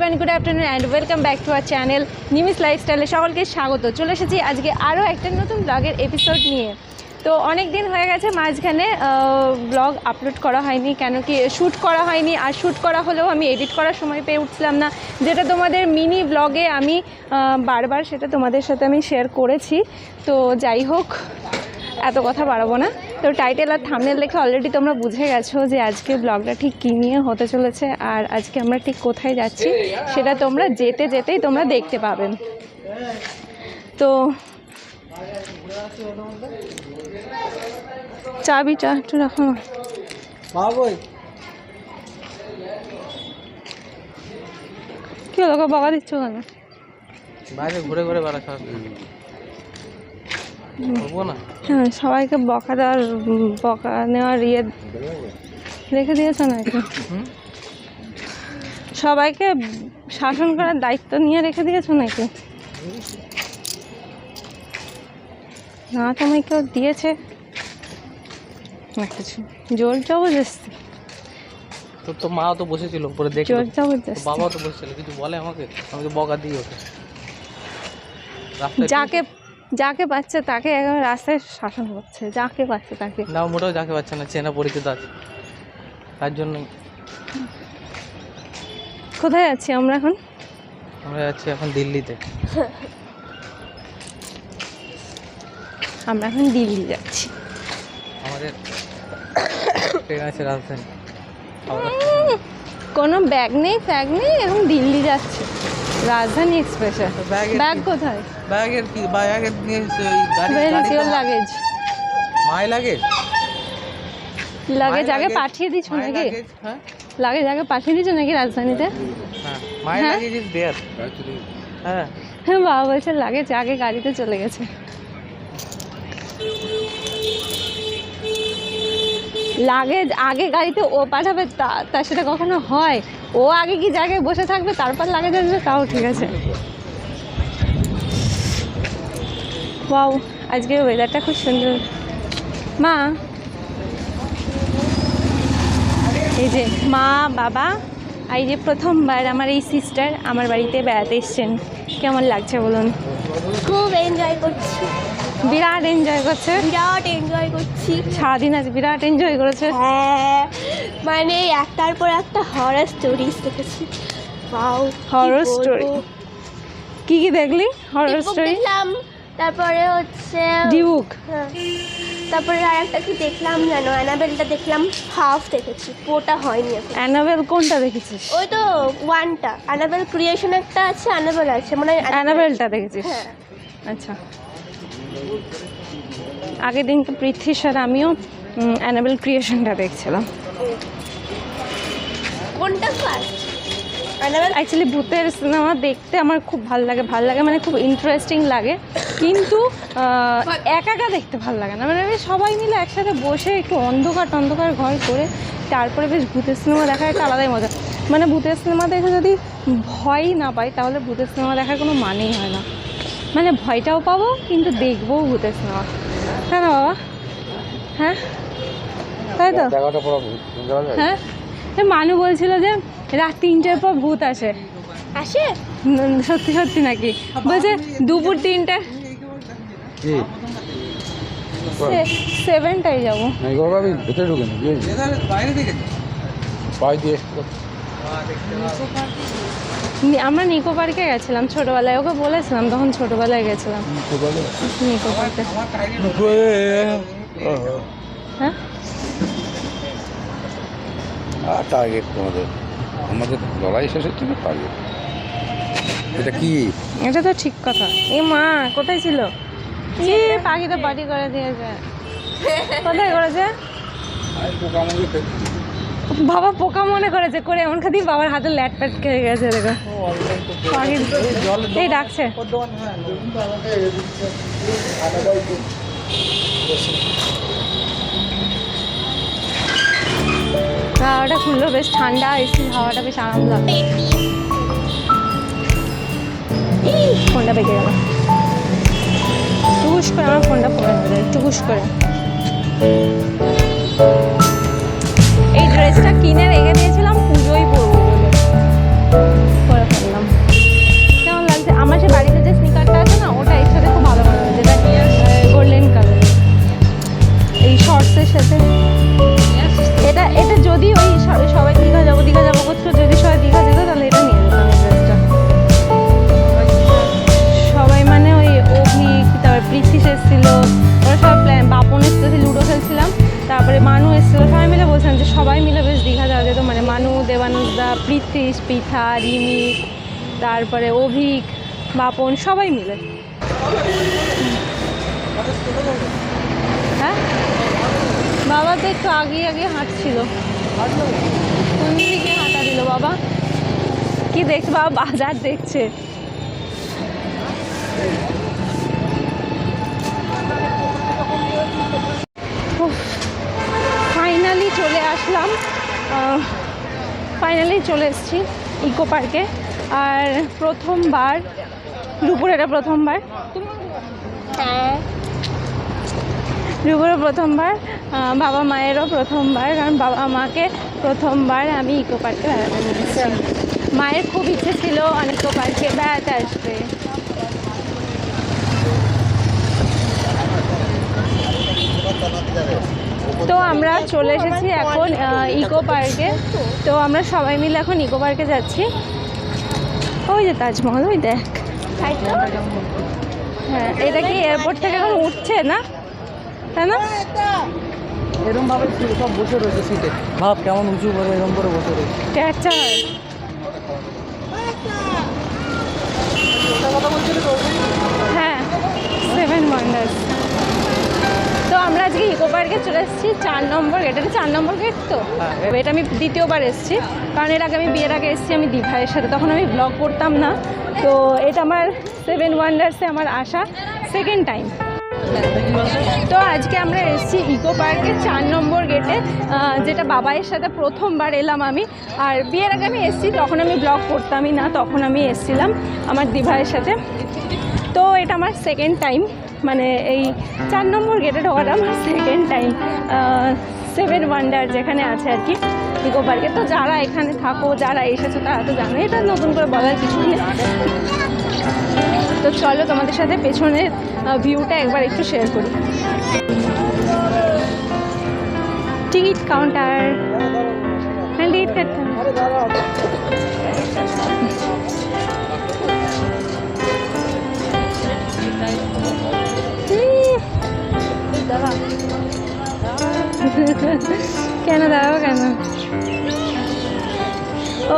Everyone, good afternoon and welcome back to our channel Nimis লাইফস্টাইলে সকলকে স্বাগত। চলে এসেছি আজকে আরও একটা নতুন ব্লগের এপিসোড নিয়ে। তো অনেক দিন হয়ে গেছে মাঝখানে ব্লগ আপলোড করা হয়নি, কেন কি শ্যুট করা হয়নি, আর শ্যুট করা হলেও আমি এডিট করার সময় পেয়ে উঠছিলাম না, যেটা তোমাদের মিনি ব্লগে আমি বারবার সেটা তোমাদের সাথে আমি শেয়ার করেছি। তো যাই হোক, এত কথা বাড়াবো না। তো টাইটেল আর থাম্বনেল দেখে অলরেডি তোমরা বুঝে গেছো যে আজকে ব্লগটা ঠিক কী নিয়ে হতে চলেছে, আর আজকে আমরা ঠিক কোথায় যাচ্ছি সেটা তোমরা যেতে যেতেই তোমরা দেখতে পাবেন। তো চাবিটা একটু রাখো না। কি হলো, বকা দিচ্ছ কেন? বাইরে ঘুরে ঘুরে বেড়াচ্ছ না? হ্যাঁ, সবাইকে বকা দেওয়ার বকা নেওয়ার ইয়ে রেখে দিয়েছ নাকি? সবাইকে শাসন করার দায়িত্ব নিয়ে রেখে দিয়েছো নাকি? না, তোমায় কেউ দিয়েছে না কিছু? জোর জবরদস্তি? তো মাও তো বসেছিল উপরে, দেখে জোর জবরদস্তি। বাবাও তো বসেছিল, কিছু বলে আমাকে বকা দিয়ে ওকে। যাকে পাচ্ছে তাকে একদম রাস্তায় শাসন করছে, যাকে পাচ্ছে তাকে। না, মোটেও যাকে পাচ্ছে না, চেনা পরিচিত আছে তার জন্যই। কোথায় যাচ্ছি আমরা এখন? আমরা যাচ্ছি এখন দিল্লিতে। আমরা এখন দিল্লি যাচ্ছি। আমাদের ট্রেন আছে রাজধানী। কোনো ব্যাগ নেই ফ্যাগ নেই, এখন দিল্লি যাচ্ছে রাজধানী এক্সপ্রেসে। ব্যাগ কোথায়? ব্যাগের কি ব্যাগের নিয়ে গাড়ি লাগেজ মাই লাগেজ লাগেজ আগে পাঠিয়ে দিচ্ছ নাকি? হ্যাঁ, লাগেজ আগে পাঠিয়ে দিচ্ছ নাকি রাজধানীতে? হ্যাঁ, মাই লাগেজ ইজ देयर। হ্যাঁ হ্যাঁ, বাবা বলছে লাগেজ আগে গাড়িতে চলে গেছে। লাগেজ আগে গাড়িতে ও পাঠাবে, তা সেটা কখনো হয়? ও আগে কি জায়গায় বসে থাকবে তারপর লাগেজ আসবে, তাও ঠিক আছে। ওয়াও, আজকের ওয়েদারটা খুব সুন্দর। মা, এই যে মা বাবা আর এই যে প্রথমবার আমার এই সিস্টার আমার বাড়িতে বেড়াতে এসছেন। কেমন লাগছে বলুন? খুব এনজয় করছি, বিরাট এনজয় করছে। বিরাট এনজয় করছি সারাদিন আজ বিরাট এনজয় করেছে। হ্যাঁ, মানে একটার পর একটা হরর স্টোরিজ দেখেছি। Wow, horror story? কি কি দেখলি হরর স্টোরি? দেখলাম, তারপরে হচ্ছে ডিউক, তারপরে আর একটা কি দেখলাম জানো, অ্যানাবেলটা দেখলাম, হাফ দেখেছি, পুরোটা হয়নি এখন। অ্যানাবেল কোনটা দেখেছিস? ওই তো ওয়ানটা, অ্যানাবেল ক্রিয়েশন একটা আছে, অ্যানাবেল আছে, মানে অ্যানাবেলটা দেখেছিস? হ্যাঁ। আচ্ছা, আগের দিনকে পৃথ্বীর সাথে আমিও অ্যানাবেল ক্রিয়েশনটা দেখছিলাম। কোনটা ফার্স্ট? অ্যানাবেল অ্যাকচুয়ালি ভূতের সিনেমা দেখতে আমার খুব ভালো লাগে, মানে খুব ইন্টারেস্টিং লাগে, কিন্তু একা একা দেখতে ভালো লাগে না। মানে আমি সবাই মিলে একসাথে বসে একটু অন্ধকার ঘর করে তারপরে বেশ ভূতের সিনেমা দেখার একটা আলাদাই মজা। মানে ভূতের সিনেমা দেখে যদি ভয় না পাই তাহলে ভূতের সিনেমা দেখার কোনো মানেই হয় না। মানে ভয়টাও পাবো কিন্তু দেখবও ভূতের সিনেমা, তাই না বাবা? হ্যাঁ, তাই তো। হ্যাঁ, মানু বলছিল যে রাত 3টের পর ভূত আসে। আসে? সত্যি সত্যি নাকি? বলছে দুপুর 3টে 7টায় যাবো। আমরা নিকো পার্কে গেছিলাম ছোটবেলায়, ওকে বলেছিলাম তখন, ছোটবেলায় গেছিলাম নিকো পার্কে। হ্যাঁ, টার্গেট আমাদের লড়াই শেষ হচ্ছে না, টার্গেট এটা কি? এটা তো ঠিক কথা। এ মা, কোথায় ছিল? পাখি তো বাড়ি করে দিয়েছে। কোথায় করেছে বাবা? পোকা মনে করেছে, করে এমন খাদি বাবার হাতে ল্যাট প্যাট খেয়ে গেছে। দেখো পাখি এই ডাকছে। হাওয়াটা খুললো, বেশ ঠান্ডা, এসির হাওয়াটা বেশ আরাম লাগবে। ফোনটা বেঁকে গেল, টুকুস করে আমার ফোনটা পড়ে নেবে, টুকুস করে। এই ড্রেসটা কিনে রেখে দিয়েছিলাম পুজোই পরবো বলে, পরে পৃথ্বীশ, পৃথা, রিমি, তারপরে অভিক, বাপন, সবাই মিলে। হ্যাঁ, বাবা তো একটু আগে আগে হাঁটছিল। কোন দিকে হাঁটা দিল বাবা? কি দেখছে বাবা? বাজার দেখছে। ফাইনালি চলে আসলাম, ফাইনালি চলে এসেছি ইকো পার্কে। আর প্রথমবার রূপুর, এটা প্রথমবার, হ্যাঁ রূপুরও প্রথমবার, বাবা মায়েরও প্রথমবার, কারণ বাবা মাকে প্রথমবার আমি ইকো পার্কে বেড়াতে নিয়ে এসেছি। মায়ের খুব ইচ্ছে ছিল ইকো পার্কে বেড়াতে আসবে। তো আমরা চলে এসেছি এখন ইকো পার্কে। তো আমরা সবাই মিলে এখন ইকো পার্কে যাচ্ছি। ওই যে তাজমহল, ওই দেখ। তাই তো। হ্যাঁ, এটা কি এয়ারপোর্ট থেকে এখন উঠছে না, তাই না? এরকম ভাবে সব বসে রয়েছে সিটে, ভাব কেমন উঁচু করে এরকম করে বসে রয়েছে। আচ্ছা, হ্যাঁ, 7 ওয়ান্ডার্স। তো আমরা আজকে ইকো পার্কে চলে এসেছি 4 নম্বর গেট। এটা 4 নম্বর গেট তো। হ্যাঁ। এটা আমি দ্বিতীয়বার এসেছি, কারণ এর আগে আমি বিয়ের আগে এসেছি আমি দিভাইয়ের সাথে, তখন আমি ব্লগ করতাম না। তো এটা আমার 7 ওয়ান্ডার্সে আমার আসা সেকেন্ড টাইম। তো আজকে আমরা এসেছি ইকো পার্কের 4 নম্বর গেটে, যেটা বাবাইয়ের সাথে প্রথমবার এলাম আমি। আর বিয়ের আগে আমি এসেছি, তখন আমি ব্লগ করতামই না, তখন আমি এসেছিলাম আমার দিভাইয়ের সাথে। তো এটা আমার সেকেন্ড টাইম, মানে এই 4 নম্বর গেটে ঢোকাটা আমার সেকেন্ড টাইম 7 ওয়ান্ডার যেখানে আছে আর কি ইকো পার্কে। তো যারা এখানে থাকো, যারা এসেছো তারা তো জানো, এটা নতুন করে বলার কিছু নেই। তো চলো তোমাদের সাথে পেছনের ভিউটা একবার একটু শেয়ার করি। টিকিট কাউন্টার, হ্যাঁ টিকিট কাটতে কেন দাঁড়াবো কেন?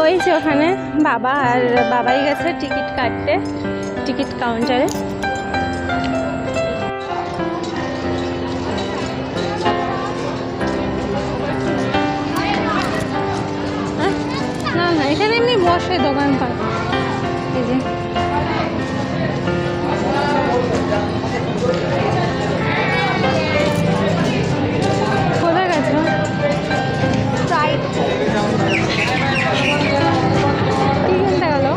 ওই যে ওখানে বাবা আর বাবাই গেছে টিকিট কাটতে টিকিট কাউন্টারে। না না, এখানে এমনি বসে দোকানপাট। এই যে কোথায় গেছো? ফ্রাইড কি কিনতে গেল?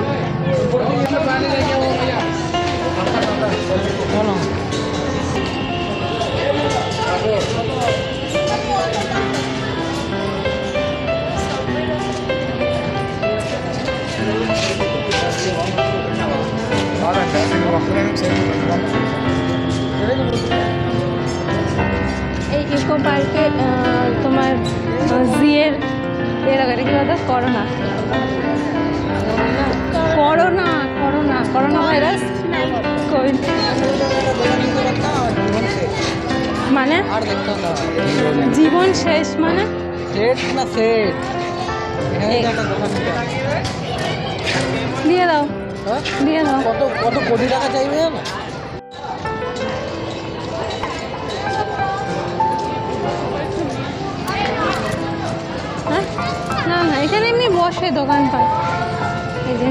এই ইকো পার্কে তোমার জিয়ের এর আগে কি বলতো, corona corona corona corona virus, Covid মানে আর দেখতাম না জীবন শেষ, মানে সেট না সেট। এখানে একটা দোকান দিয়ে দাও, হ্যাঁ, দিয়ে দাও। কত কত কোটি টাকা চাইবে জানো? হ্যাঁ, না না, এখানে এমনি বসে দোকানপাট। এই যে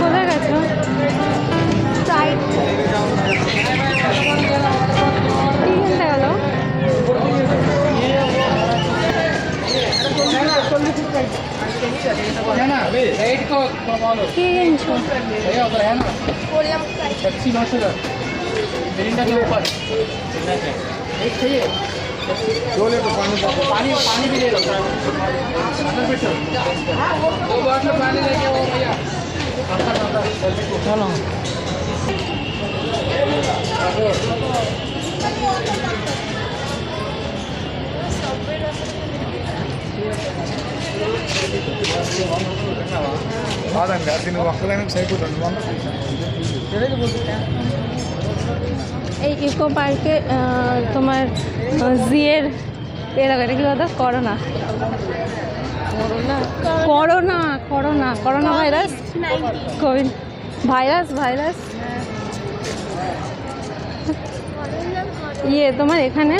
কোথায় গেছো? ফ্রাইড কি কিনতে গেল? কি কিনছো? कोरियन फ्राइड চলো కాదండి అది నువ్వు ఒక్కదానికి సరిపోతుంది সেটাই তো বলছি। এই ইকো পার্কে তোমার জিয়ের এলাকাটা কি কথা corona corona corona corona virus Covid virus তোমার এখানে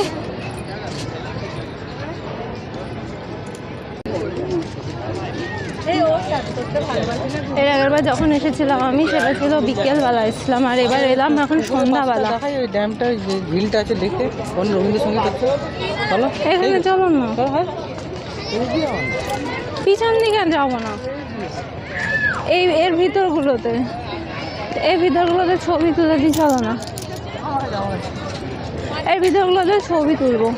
এর আগেরবার যখন এসেছিলাম আমি সেটা ছিল বিকেলবেলা এসেছিলাম, আর এবার এলাম এখন সন্ধ্যাবেলা। দেখাই ওই ড্যামটা যে ঝিলটা আছে দেখতে, কোন রবীন্দ্রসঙ্গীত দেখতে চলো এখানে চলো না, পিছন দিকে যাবো না, এর ভিতরগুলোতে ছবি তুলে দিই, চলো না এর ভিতরগুলোতে ছবি তুলবো।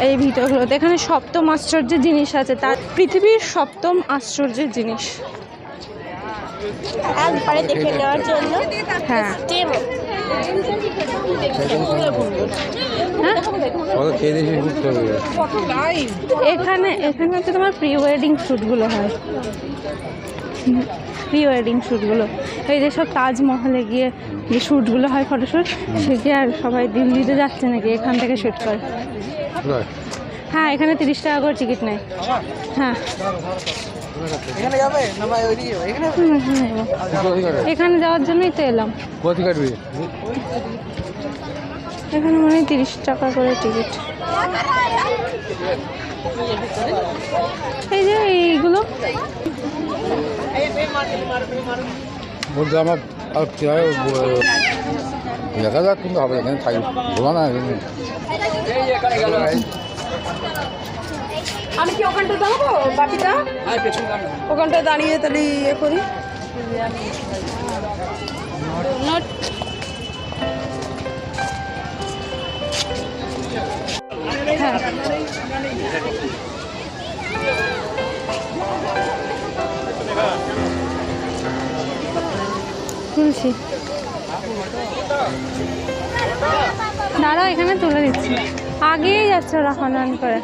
এই ভিতরগুলোতে এখানে সপ্তম আশ্চর্যের জিনিস আছে, তার পৃথিবীর সপ্তম আশ্চর্যের জিনিস একবারে দেখে নেওয়ার জন্য। হ্যাঁ এখানে হচ্ছে তোমার প্রি ওয়েডিং শ্যুটগুলো হয়, এই যে সব তাজমহলে গিয়ে যে শ্যুটগুলো হয়, ফটোশ্যুট, সেটি আর সবাই দিল্লিতে যাচ্ছে নাকি এখান থেকে শ্যুট করে। হ্যাঁ এখানে 30 টাকা করে টিকিট নেয়। হ্যাঁ এখানে যাওয়ার জন্যই তো এলাম। এখানে মনে হয় 30 টাকা করে টিকিট। এই যে এইগুলো বলতে আমার দেখা যাক, কিন্তু হবে এখানে থাকি ঘোরা না। আমি কি ওখানটা দাঁড়াবো বাপিটা? ওখানটা দাঁড়িয়ে তাহলে ইয়ে করি। হ্যাঁ তুলছি, দাঁড়াও এখানে তুলে দিচ্ছি, আগেই যাচ্ছে ওরা হনন করে।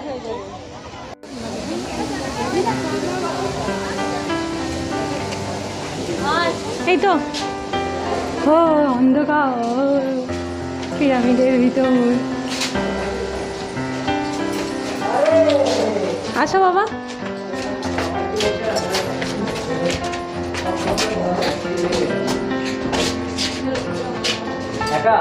এই তো ও অন্ধকার পিরামিডের ভিতর। আচ্ছা বাবা, আচ্ছা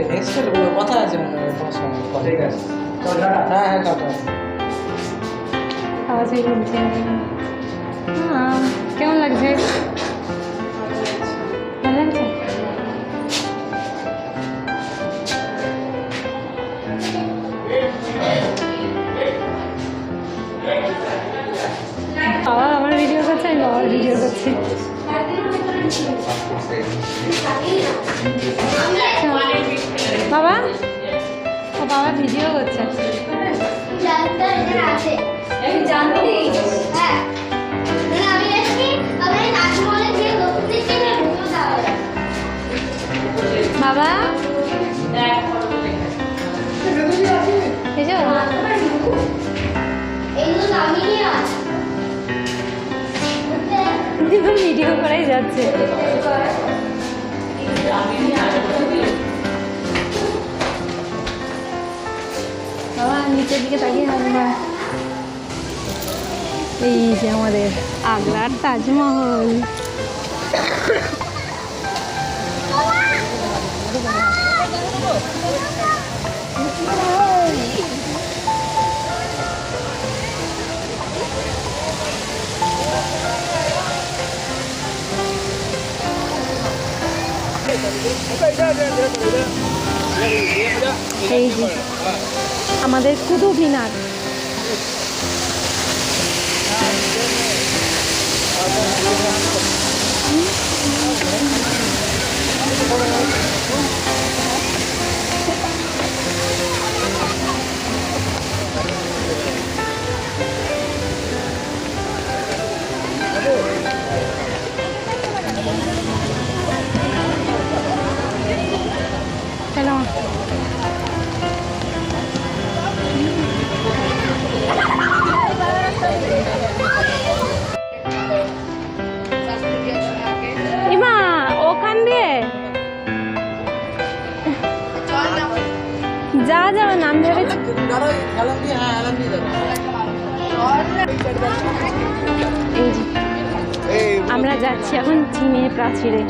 নেক্সট কথা আছে তোমার সঙ্গে। ঠিক আছে, হ্যাঁ হ্যাঁ টাটা। আওয়াজই বলছি। কেমন লাগছে? ভালো লাগছে? বাবা আমার ভিডিও করছে, আমি বাবার ভিডিও করছি। বাবা ও বাবা ভিডিও করছে। বাবা ভিডিও করাই যাচ্ছে। বাবা নিচের দিকে তাকিয়ে হবে না। এই যে আমাদের আগ্রার তাজমহল। এই যে আমাদের কুতুব মিনার। যা যাবে নাম ধরে এই যে, আমরা যাচ্ছি এখন চীনের প্রাচীরে।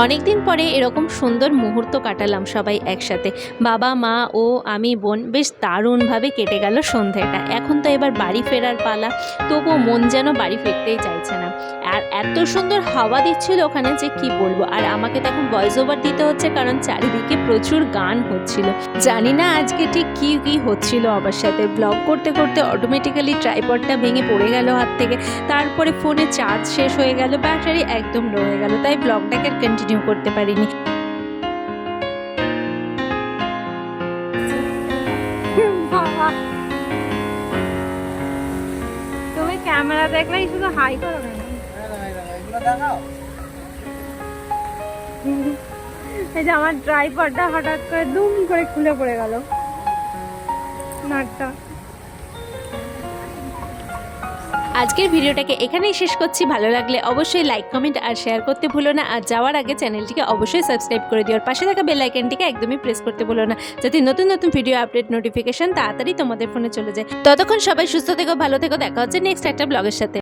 অনেক দিন পরে এরকম সুন্দর মুহূর্ত কাটালাম সবাই একসাথে, বাবা মা ও আমি বোন। বেশ দারুণভাবে কেটে গেল সন্ধ্যাটা। এখন তো এবার বাড়ি ফেরার পালা, তবুও মন যেন বাড়ি ফিরতেই চাইছে না। আর এত সুন্দর হাওয়া দিচ্ছিল ওখানে যে কি বলবো। আর আমাকে তো এখন ভয়েস ওভার দিতে হচ্ছে কারণ চারিদিকে প্রচুর গান হচ্ছিল। জানি না আজকে ঠিক কি কি হচ্ছিল আমার সাথে। ব্লগ করতে করতে অটোমেটিক্যালি ট্রাইপডটা ভেঙে পড়ে গেল হাত থেকে। তারপরে ফোনে চার্জ শেষ হয়ে গেল, ব্যাটারি একদম লো হয়ে গেল, তাই ব্লগটাকে কন্টিনিউ করতে পারিনি। তুমি ক্যামেরা দেখলেই শুধু হাই করো না। এই যে আমার ট্রাইপডটা হঠাৎ করে দুম করে খুলে পড়ে গেল নাটটা। আজকের ভিডিওটাকে এখানেই শেষ করছি। ভালো লাগলে অবশ্যই লাইক কমেন্ট আর শেয়ার করতে ভুলো না। আর যাওয়ার আগে চ্যানেলটিকে অবশ্যই সাবস্ক্রাইব করে দিও। আর পাশে থাকা বেল আইকনটিকে একদমই প্রেস করতে ভুলো না, যাতে নতুন নতুন ভিডিও আপডেট নোটিফিকেশন তাড়াতাড়ি তোমাদের ফোনে চলে যায়। ততক্ষণ সবাই সুস্থ থেকো, ভালো থেকো। দেখা হচ্ছে নেক্সট একটা ব্লগের সাথে।